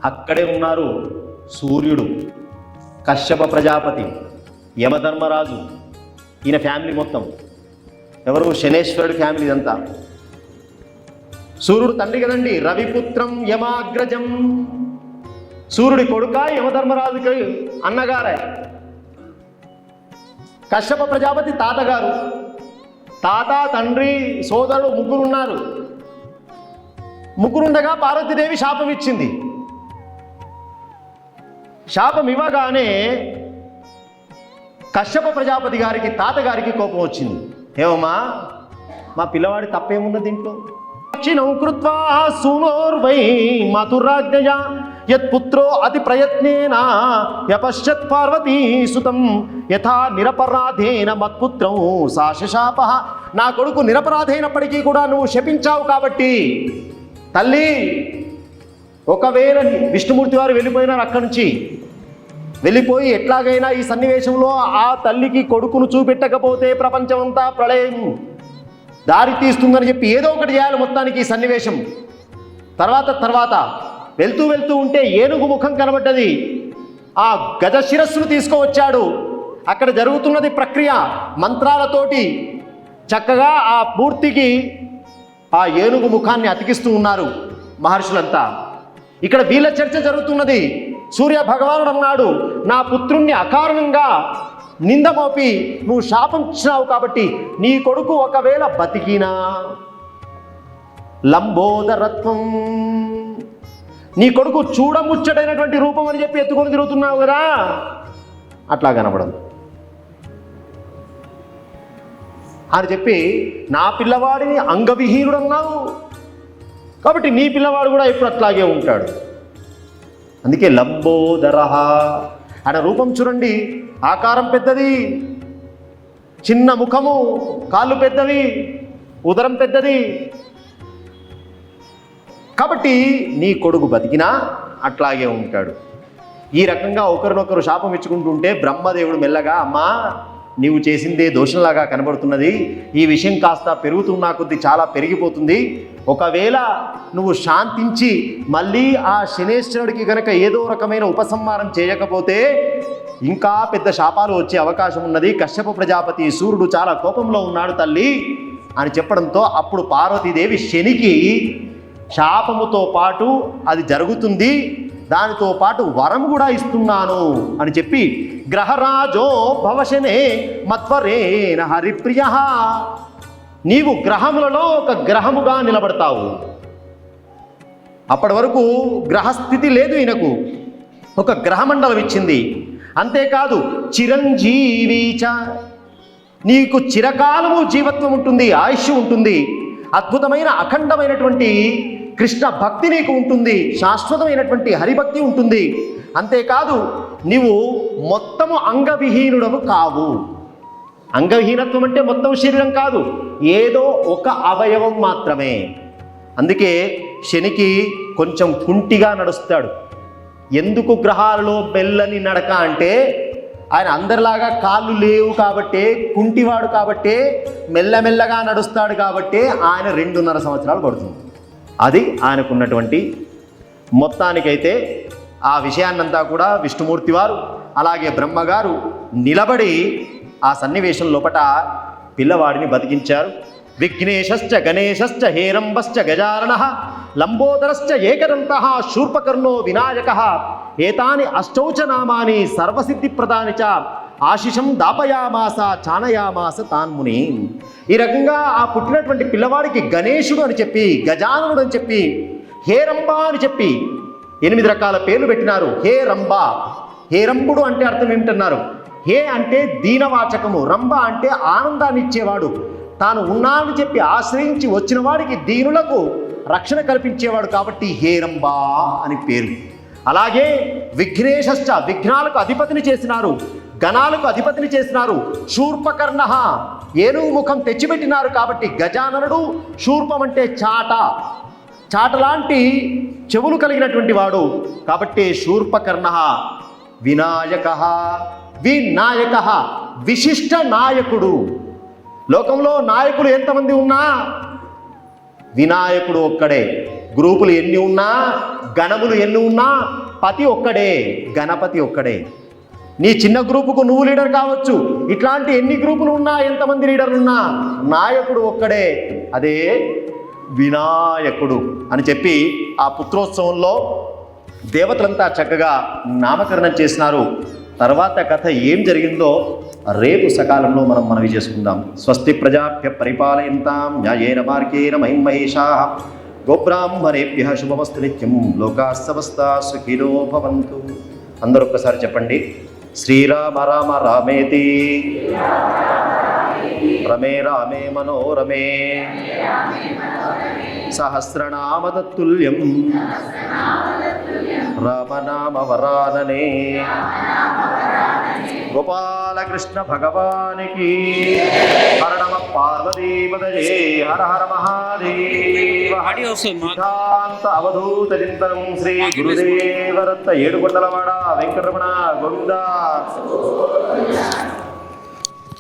అక్కడే ఉన్నారు సూర్యుడు, కశ్యప ప్రజాపతి, యమధర్మరాజు, ఈయన ఫ్యామిలీ మొత్తం. ఎవరు? శనేశ్వరుడి ఫ్యామిలీ ఇదంతా. సూర్యుడు తండ్రి కదండి, రవిపుత్రం యమాగ్రజం. సూర్యుడి కొడుక యమధర్మరాజుకి అన్నగారే. కశ్యప ప్రజాపతి తాతగారు. తాత, తండ్రి, సోదరుడు ముగ్గురున్నారు. ముగ్గురుండగా పార్వతీదేవి శాపం ఇచ్చింది. శాపం ఇవ్వగానే కశ్యప ప్రజాపతి గారికి, తాతగారికి కోపం వచ్చింది. ఏమమ్మా, మా పిల్లవాడి తప్పేమున్నది దీంట్లో? దక్షిణం కృత్వా సూనోర్వై మాతురాజ్ఞయా యత్పుత్రో అతి ప్రయత్నేన యపశ్యత్ పార్వతీ సుతం యథా నిరపరాధేన మత్పుత్రం శాప. నా కొడుకు నిరపరాధైనప్పటికీ కూడా నువ్వు శపించావు కాబట్టి తల్లి, ఒకవేళ విష్ణుమూర్తి వారు వెళ్ళిపోయినారు అక్కడి నుంచి. వెళ్ళిపోయి ఎట్లాగైనా ఈ సన్నివేశంలో ఆ తల్లికి కొడుకును చూపెట్టకపోతే ప్రపంచమంతా ప్రళయం దారి తీస్తుందని చెప్పి ఏదో ఒకటి చేయాలి మొత్తానికి ఈ సన్నివేశం. తర్వాత వెళ్తూ ఉంటే ఏనుగు ముఖం కనబడ్డది. ఆ గజ శిరస్సును తీసుకువచ్చాడు. అక్కడ జరుగుతున్నది ప్రక్రియ. మంత్రాలతోటి చక్కగా ఆ పూర్తికి ఆ ఏనుగు ముఖాన్ని అతికిస్తూ ఉన్నారు మహర్షులంతా. ఇక్కడ వీళ్ళ చర్చ జరుగుతున్నది. సూర్య భగవానుడు అన్నాడు, నా పుత్రుణ్ణి అకారణంగా నింద మోపి నువ్వు శాపం ఇచ్చినావు కాబట్టి నీ కొడుకు ఒకవేళ బతికినా లంబోదరత్వం, నీ కొడుకు చూడముచ్చటైనటువంటి రూపం అని చెప్పి ఎత్తుకొని తిరుగుతున్నావు కదా, అట్లా కనబడదు అని చెప్పి నా పిల్లవాడిని అంగవిహీనుడు అన్నావు కాబట్టి నీ పిల్లవాడు కూడా ఎప్పుడు అట్లాగే ఉంటాడు. అందుకే లంబోదరః ఆయన రూపం చూడండి, ఆకారం పెద్దది, చిన్న ముఖము, కాళ్ళు పెద్దవి, ఉదరం పెద్దది. కాబట్టి నీ కొడుకు బతికినా అట్లాగే ఉంటాడు. ఈ రకంగా ఒకరినొకరు శాపం ఇచ్చుకుంటుంటే బ్రహ్మదేవుడు మెల్లగా, అమ్మా నీవు చేసిందే దోషంలాగా కనబడుతున్నది, ఈ విషయం కాస్త పెరుగుతున్నా కొద్దీ చాలా పెరిగిపోతుంది, ఒకవేళ నువ్వు శాంతించి మళ్ళీ ఆ శనేశ్వరుడికి కనుక ఏదో రకమైన ఉపసంహారం చేయకపోతే ఇంకా పెద్ద శాపాలు వచ్చే అవకాశం ఉన్నది, కశ్యప ప్రజాపతి సూర్యుడు చాలా కోపంలో ఉన్నాడు తల్లి అని చెప్పడంతో అప్పుడు పార్వతీదేవి శనికి శాపముతో పాటు అది జరుగుతుంది, దానితో పాటు వరం కూడా ఇస్తున్నాను అని చెప్పి గ్రహరాజో భవశనే మధ్వరేణ హరిప్రియ, నీవు గ్రహములలో ఒక గ్రహముగా నిలబడతావు. అప్పటి వరకు గ్రహస్థితి లేదు, ఈయనకు ఒక గ్రహమండలం ఇచ్చింది. అంతేకాదు చిరంజీవీచ, నీకు చిరకాలము జీవత్వం ఉంటుంది, ఆయుష్ ఉంటుంది, అద్భుతమైన అఖండమైనటువంటి కృష్ణ భక్తి నీకు ఉంటుంది, శాశ్వతమైనటువంటి హరిభక్తి ఉంటుంది. అంతేకాదు నీవు మొత్తము అంగవిహీనుడవు కావు. అంగవిహీనత్వం అంటే మొత్తం శరీరం కాదు, ఏదో ఒక అవయవం మాత్రమే. అందుకే శనికి కొంచెం కుంటిగా నడుస్తాడు. ఎందుకు గ్రహాలలో మెల్లని నడక అంటే ఆయన అందరిలాగా కాళ్ళు లేవు కాబట్టే, కుంటివాడు కాబట్టే మెల్లమెల్లగా నడుస్తాడు కాబట్టే ఆయన 2.5 సంవత్సరాలు పడుతుంది. అది ఆయనకున్నటువంటి మొత్తానికైతే ఆ విషయాన్నంతా కూడా విష్ణుమూర్తి వారు అలాగే బ్రహ్మగారు నిలబడి ఆ సన్నివేశం లోపట పిల్లవాడిని బతికించారు. విఘ్నేశశ్చ గణేశశ్చ హేరంబశ్చ గజాననః లంబోదరశ్చ ఏకదంతః శూర్పకర్ణో వినాయకః ఏతాని అష్టౌచ నామాని సర్వసిద్ధిప్రదాని చ ఆశిషం దాపయామాస చానయామాస తాన్ముని. ఈ రకంగా ఆ పుట్టినటువంటి పిల్లవాడికి గణేశుడు అని చెప్పి, గజాననుడు అని చెప్పి, హేరంబ అని చెప్పి 8 రకాల పేర్లు పెట్టినారు. హేరంబ, హేరంబుడు అంటే అర్థం ఏమిటన్నారు? హే అంటే దీనవాచకము, రంభ అంటే ఆనందాన్ని ఇచ్చేవాడు, తాను ఉన్నానని చెప్పి ఆశ్రయించి వచ్చిన వాడికి దీనులకు రక్షణ కల్పించేవాడు కాబట్టి హేరంబ అని పేరు. అలాగే విఘ్నేశశ్చ, విఘ్నాలకు అధిపతిని చేసినారు, గణాలకు అధిపతిని చేసినారు. శూర్పకర్ణ, ఏనుగు ముఖం తెచ్చిపెట్టినారు కాబట్టి గజాననుడు. శూర్పం అంటే చాట, చాటలాంటి చెవులు కలిగినటువంటి వాడు కాబట్టి శూర్పకర్ణ. వినాయక, వినాయక విశిష్ట నాయకుడు. లోకంలో నాయకులు ఎంతమంది ఉన్నా వినాయకుడు ఒక్కడే. గ్రూపులు ఎన్ని ఉన్నా, గణములు ఎన్ని ఉన్నా, పతి ఒక్కడే, గణపతి ఒక్కడే. నీ చిన్న గ్రూపుకు నువ్వు లీడర్ కావచ్చు, ఇట్లాంటి ఎన్ని గ్రూపులు ఉన్నా, ఎంతమంది లీడర్లు ఉన్నా, నాయకుడు ఒక్కడే, అదే వినాయకుడు అని చెప్పి ఆ పుత్రోత్సవంలో దేవతలంతా చక్కగా నామకరణం చేసినారు. తర్వాత కథ ఏం జరిగిందో రేపు సకాలంలో మనం మనవి చేసుకుందాం. స్వస్తి ప్రజాభ్య పరిపాలయంతాం న్యాయేన మార్గేణ మహిమహేషాః గోబ్రాహ్మణేభ్యః శుభమస్తు నిత్యం. లోకాః సమస్తాః సుఖినో భవంతు. అందరూ ఒక్కసారి చెప్పండి. శ్రీరామ రామ రామేతి రమే రామే మనోరమే సహస్రనామ తత్తుల్యం రామనామ వరాననే. గోపాలకృష్ణ భగవానికి హర నమ పార్వతీపతయే. హర హర మహాదేవ. సిద్ధాంత అవధూత చింతనం శ్రీ గురుదేవరత్న ఏడుకొండలవాడ వెంకటరమణ గోవింద.